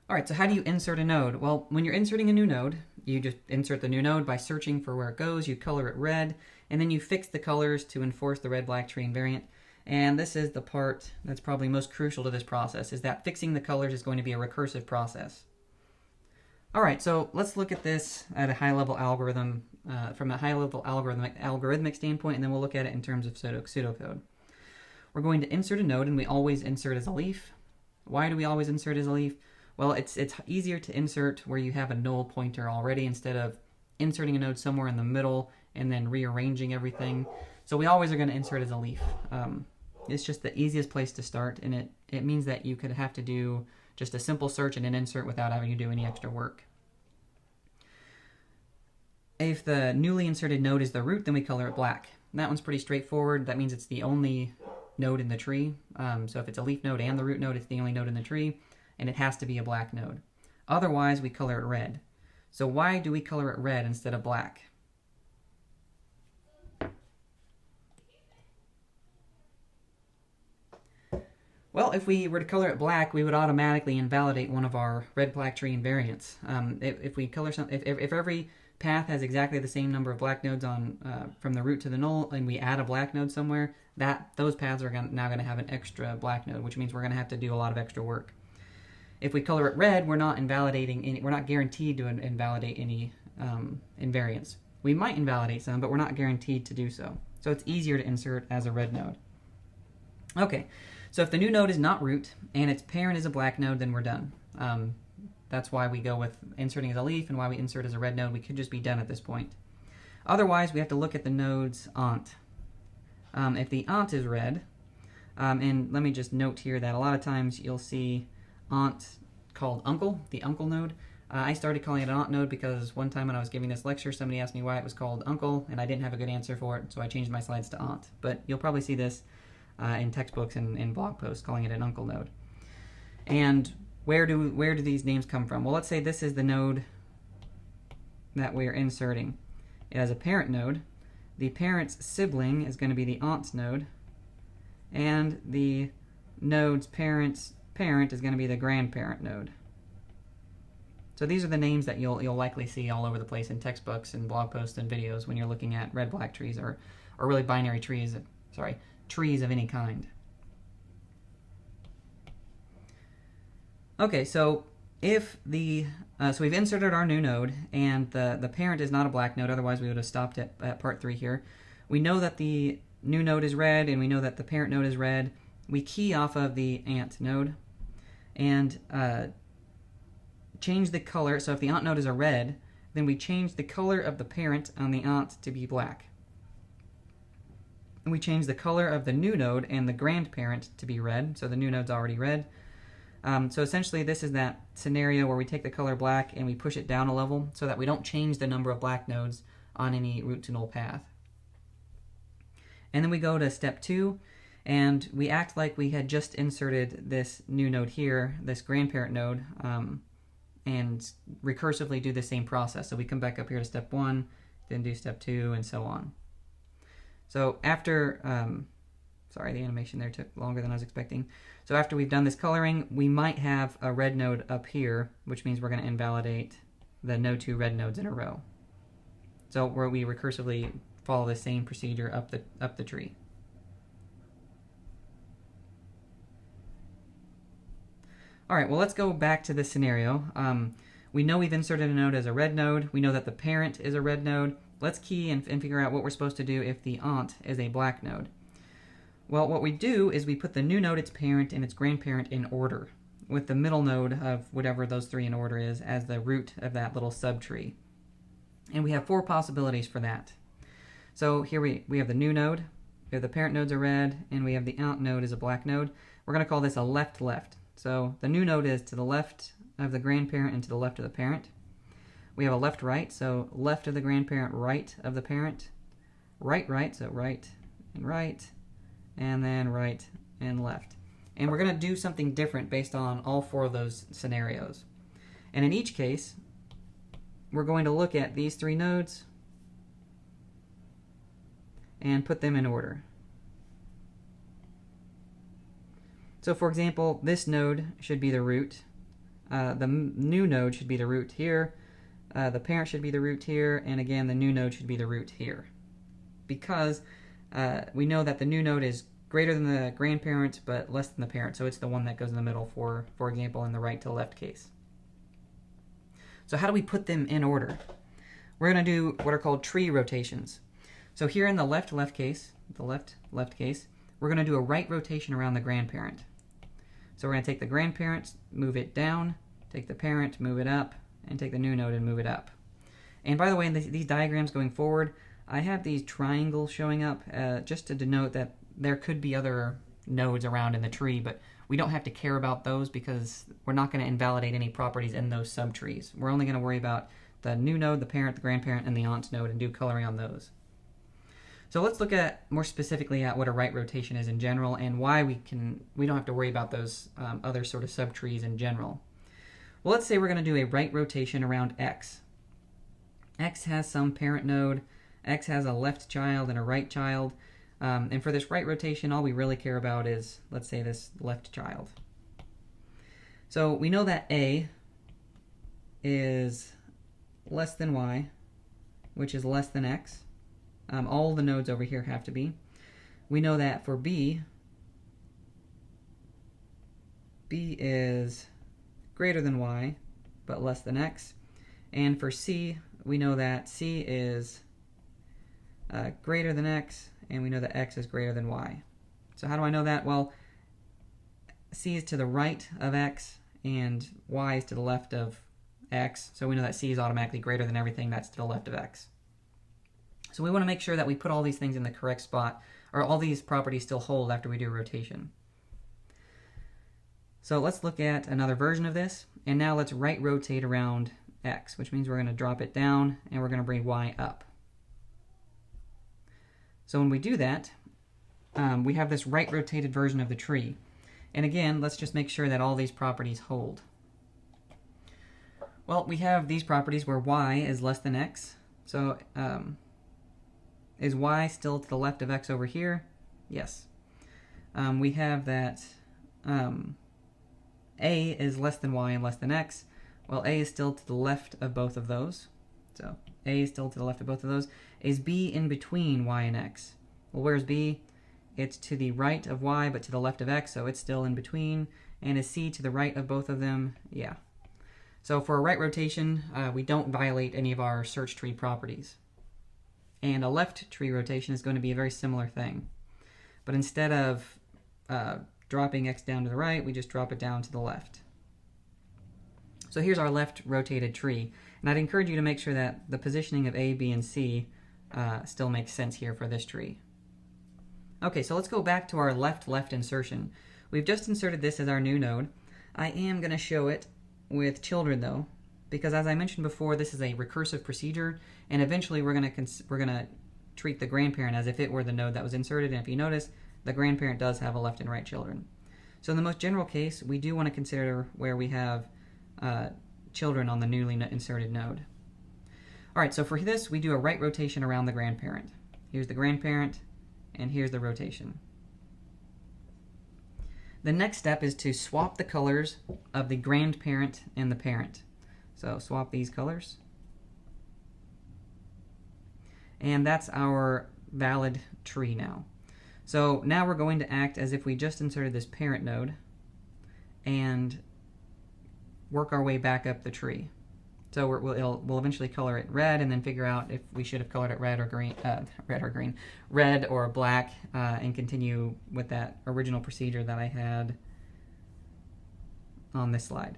All right, so how do you insert a node? Well, when you're inserting a new node, you just insert the new node by searching for where it goes, you color it red, and then you fix the colors to enforce the red, black tree invariant. And this is the part that's probably most crucial to this process, is that fixing the colors is going to be a recursive process. All right, so let's look at this at a high-level algorithm, from a high-level algorithmic standpoint, and then we'll look at it in terms of pseudocode. We're going to insert a node, and we always insert as a leaf. Why do we always insert as a leaf? Well, it's easier to insert where you have a null pointer already instead of inserting a node somewhere in the middle and then rearranging everything. So we always are going to insert as a leaf. It's just the easiest place to start, and it means that you could have to do just a simple search and an insert without having to do any extra work. If the newly inserted node is the root, then we color it black. And that one's pretty straightforward. That means it's the only node in the tree. So if it's a leaf node and the root node, it's the only node in the tree, and it has to be a black node. Otherwise, we color it red. So why do we color it red instead of black? Well, if we were to color it black, we would automatically invalidate one of our red-black tree invariants. If every path has exactly the same number of black nodes on from the root to the null, and we add a black node somewhere, those paths are now going to have an extra black node, which means we're going to have to do a lot of extra work. If we color it red, we're not guaranteed to invalidate any invariants. We might invalidate some, but we're not guaranteed to do so. So it's easier to insert as a red node. Okay, so if the new node is not root and its parent is a black node, then we're done. That's why we go with inserting as a leaf and why we insert as a red node. We could just be done at this point. Otherwise, we have to look at the node's aunt. If the aunt is red, and let me just note here that a lot of times you'll see aunt called uncle, the uncle node. I started calling it an aunt node because one time when I was giving this lecture, somebody asked me why it was called uncle, and I didn't have a good answer for it, so I changed my slides to aunt. But you'll probably see this in textbooks and in blog posts, calling it an uncle node. And where do these names come from? Well, let's say this is the node that we're inserting. It has a parent node. The parent's sibling is going to be the aunt's node, and the node's parent is going to be the grandparent node. So these are the names that you'll likely see all over the place in textbooks and blog posts and videos when you're looking at red-black trees or really binary trees, trees of any kind. Okay, so if so we've inserted our new node, and the parent is not a black node, otherwise we would have stopped at part 3 here. We know that the new node is red, and we know that the parent node is red. We key off of the aunt node and change the color. So if the aunt node is a red, then we change the color of the parent on the aunt to be black. And we change the color of the new node and the grandparent to be red, so the new node's already red. So essentially this is that scenario where we take the color black and we push it down a level so that we don't change the number of black nodes on any root to null path. And then we go to step 2, and we act like we had just inserted this new node here, this grandparent node, and recursively do the same process. So we come back up here to step 1, then do step 2, and so on. So after, sorry, the animation there took longer than I was expecting. So after we've done this coloring, we might have a red node up here, which means we're going to invalidate the no 2 red nodes in a row. So where we recursively follow the same procedure up the tree. All right, well, let's go back to this scenario. We know we've inserted a node as a red node. We know that the parent is a red node. Let's key and figure out what we're supposed to do if the aunt is a black node. Well, what we do is we put the new node, its parent, and its grandparent in order, with the middle node of whatever those 3 in order is as the root of that little subtree. And we have 4 possibilities for that. So here we have the new node, we have the parent nodes are red, and we have the aunt node is a black node. We're going to call this a left-left. So the new node is to the left of the grandparent and to the left of the parent. We have a left-right, so left of the grandparent, right of the parent. Right-right, so right, and then right and left. And we're going to do something different based on all 4 of those scenarios. And in each case, we're going to look at these 3 nodes and put them in order. So for example, this node should be the root, the new node should be the root here, the parent should be the root here, and again the new node should be the root here. Because we know that the new node is greater than the grandparent but less than the parent, so it's the one that goes in the middle for example, in the right to left case. So how do we put them in order? We're going to do what are called tree rotations. So here in the left case, we're going to do a right rotation around the grandparent. So we're going to take the grandparent, move it down, take the parent, move it up, and take the new node and move it up. And by the way, in these diagrams going forward, I have these triangles showing up just to denote that there could be other nodes around in the tree, but we don't have to care about those because we're not going to invalidate any properties in those subtrees. We're only going to worry about the new node, the parent, the grandparent, and the aunt node and do coloring on those. So let's look at more specifically at what a right rotation is in general and why we don't have to worry about those other sort of subtrees in general. Well, let's say we're going to do a right rotation around X. X has some parent node, X has a left child and a right child, and for this right rotation all we really care about is, let's say, this left child. So we know that A is less than Y, which is less than X. All the nodes over here have to be. We know that for B is greater than Y, but less than X. And for C, we know that C is greater than X, and we know that X is greater than Y. So how do I know that? Well, C is to the right of X, and Y is to the left of X. So we know that C is automatically greater than everything that's to the left of X. So we want to make sure that we put all these things in the correct spot, or all these properties still hold after we do rotation. So let's look at another version of this, and now let's right rotate around X, which means we're going to drop it down and we're going to bring Y up. So when we do that, we have this right rotated version of the tree. And again, let's just make sure that all these properties hold. Well, we have these properties where Y is less than X. So is Y still to the left of X over here? Yes. We have that A is less than Y and less than X. Well, A is still to the left of both of those. So A is still to the left of both of those. Is B in between Y and X? Well, where's B? It's to the right of Y, but to the left of X, so it's still in between. And is C to the right of both of them? Yeah. So for a right rotation, we don't violate any of our search tree properties. And a left tree rotation is going to be a very similar thing. But instead of dropping X down to the right, we just drop it down to the left. So here's our left rotated tree. And I'd encourage you to make sure that the positioning of A, B, and C still makes sense here for this tree. Okay, so let's go back to our left-left insertion. We've just inserted this as our new node. I am going to show it with children though, because as I mentioned before, this is a recursive procedure, and eventually we're going to treat the grandparent as if it were the node that was inserted, and if you notice, the grandparent does have a left and right children. So in the most general case, we do want to consider where we have children on the newly inserted node. Alright, so for this, we do a right rotation around the grandparent. Here's the grandparent, and here's the rotation. The next step is to swap the colors of the grandparent and the parent. So swap these colors. And that's our valid tree now. So now we're going to act as if we just inserted this parent node and work our way back up the tree. So we'll eventually color it red and then figure out if we should have colored it red or black, and continue with that original procedure that I had on this slide.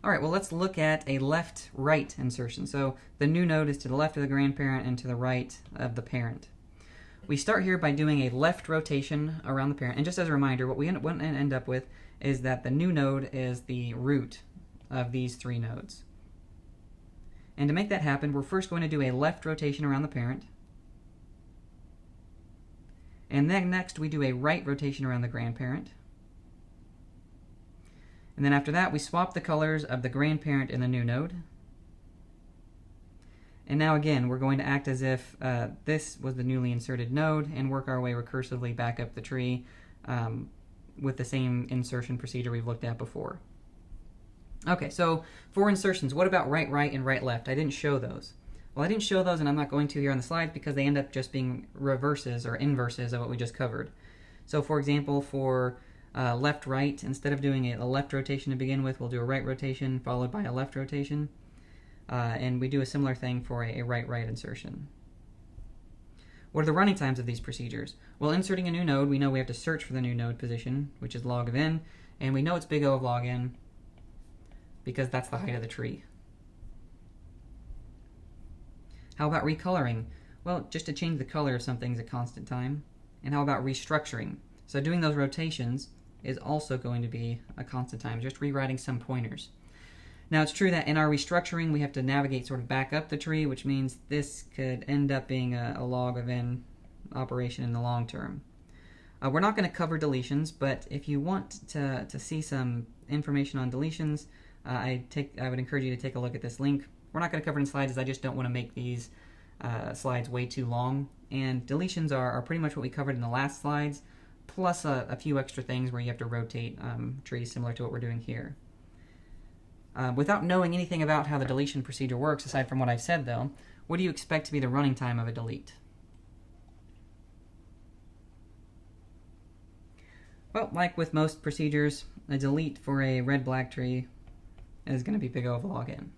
All right, well, let's look at a left-right insertion. So the new node is to the left of the grandparent and to the right of the parent. We start here by doing a left rotation around the parent. And just as a reminder, what we end up with is that the new node is the root of these three nodes. And to make that happen, we're first going to do a left rotation around the parent. And then next, we do a right rotation around the grandparent. And then after that, we swap the colors of the grandparent and the new node. And now again, we're going to act as if this was the newly inserted node and work our way recursively back up the tree with the same insertion procedure we've looked at before. Okay, so for insertions, what about right, right, and right, left? I didn't show those. Well, I didn't show those, and I'm not going to here on the slides because they end up just being reverses or inverses of what we just covered. So for example, for left, right, instead of doing a left rotation to begin with, we'll do a right rotation followed by a left rotation. And we do a similar thing for a right, right insertion. What are the running times of these procedures? Well, inserting a new node, we know we have to search for the new node position, which is log of n, and we know it's big O of log n because that's the height of the tree. How about recoloring? Well, just to change the color of something's a constant time. And how about restructuring? So doing those rotations is also going to be a constant time, just rewriting some pointers. Now it's true that in our restructuring we have to navigate sort of back up the tree, which means this could end up being a log of n operation in the long term. We're not going to cover deletions, but if you want to see some information on deletions, I would encourage you to take a look at this link. We're not going to cover it in slides, as I just don't want to make these slides way too long. And deletions are pretty much what we covered in the last slides, plus a few extra things where you have to rotate trees similar to what we're doing here. Without knowing anything about how the deletion procedure works, aside from what I've said though, what do you expect to be the running time of a delete? Well, like with most procedures, a delete for a red-black tree is going to be big O of log n.